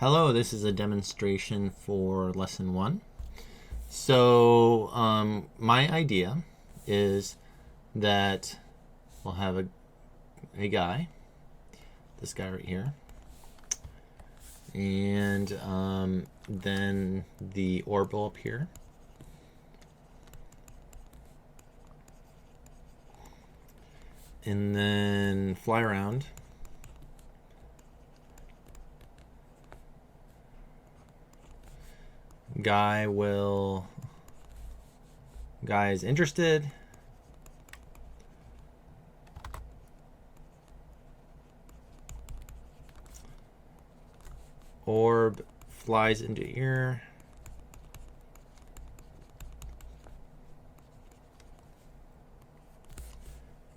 Hello, this is a demonstration for lesson one. So my idea is that we'll have a guy, this guy right here, and then the orb will appear. And then fly around. Guy is interested. Orb flies into ear.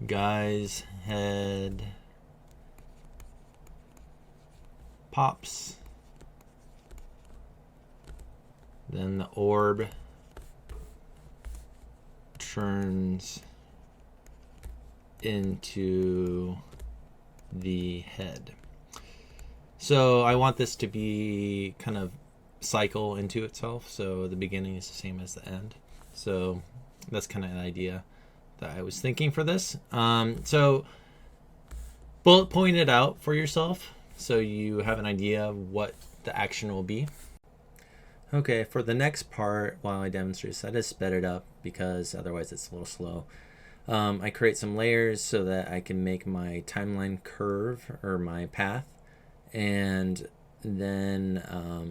Guy's head pops. Then the orb turns into the head. So I want this to be kind of cycle into itself. So the beginning is the same as the end. So that's kind of an idea that I was thinking for this. So bullet point it out for yourself so you have an idea of what the action will be. Okay, for the next part, while I demonstrate this, I just sped it up because otherwise it's a little slow. I create some layers so that I can make my timeline curve or my path, and then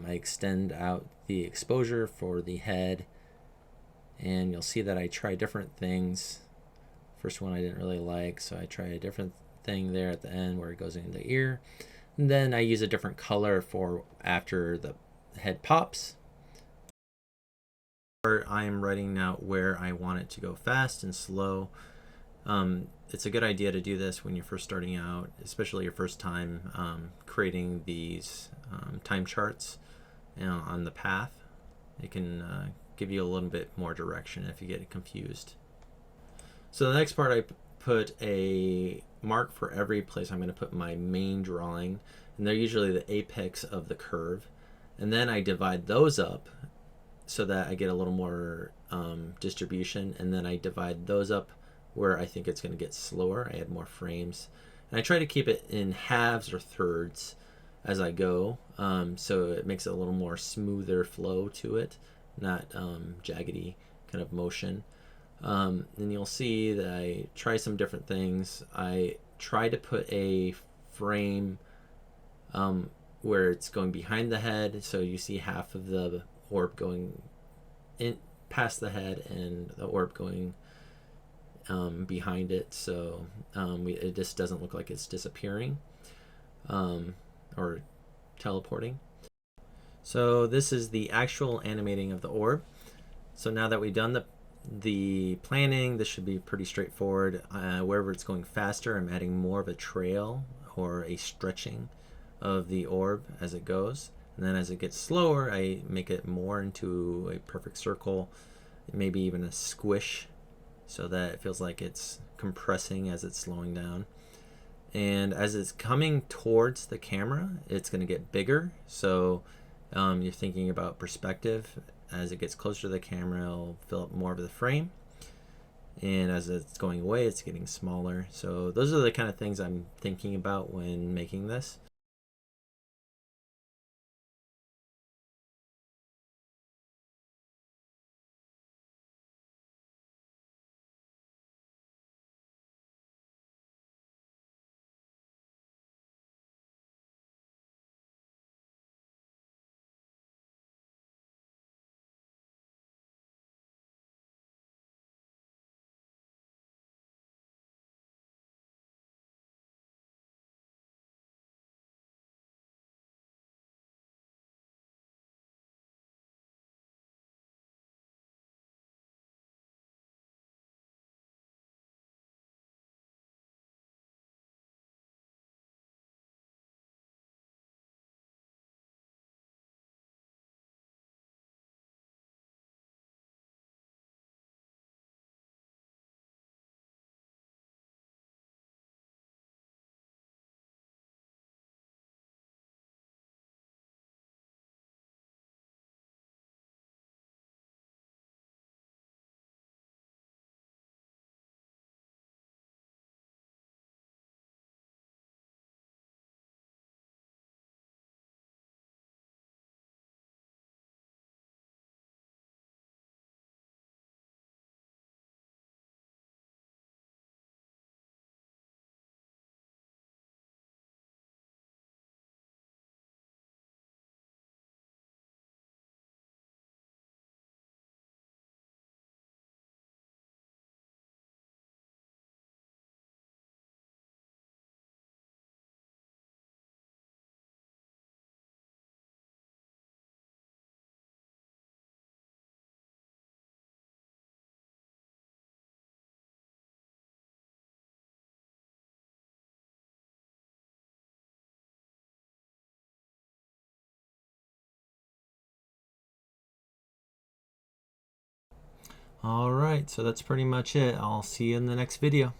I extend out the exposure for the head, and you'll see that I try different things. First one I didn't really like, so I try a different thing there at the end where it goes into the ear. And then I use a different color for after the head pops. I am writing out where I want it to go fast and slow. It's a good idea to do this when you're first starting out, especially your first time creating these time charts on the path. It can give you a little bit more direction if you get confused. So the next part, I put a mark for every place I'm going to put my main drawing, and they're usually the apex of the curve. And then I divide those up so that I get a little more distribution, and then I divide those up where I think it's going to get slower. I add more frames, and I try to keep it in halves or thirds as I go, so it makes it a little more smoother flow to it, not jaggedy kind of motion. And you'll see that I try some different things. I try to put a frame where it's going behind the head, so you see half of the orb going in past the head and the orb going behind it, so it just doesn't look like it's disappearing or teleporting. So this is the actual animating of the orb. So now that we've done the planning, this should be pretty straightforward. Wherever it's going faster, I'm adding more of a trail or a stretching of the orb as it goes. And then as it gets slower, I make it more into a perfect circle, maybe even a squish, so that it feels like it's compressing as it's slowing down. And as it's coming towards the camera, it's going to get bigger. So you're thinking about perspective. As it gets closer to the camera, it'll fill up more of the frame. And as it's going away, it's getting smaller. So those are the kind of things I'm thinking about when making this. All right, so that's pretty much it. I'll see you in the next video.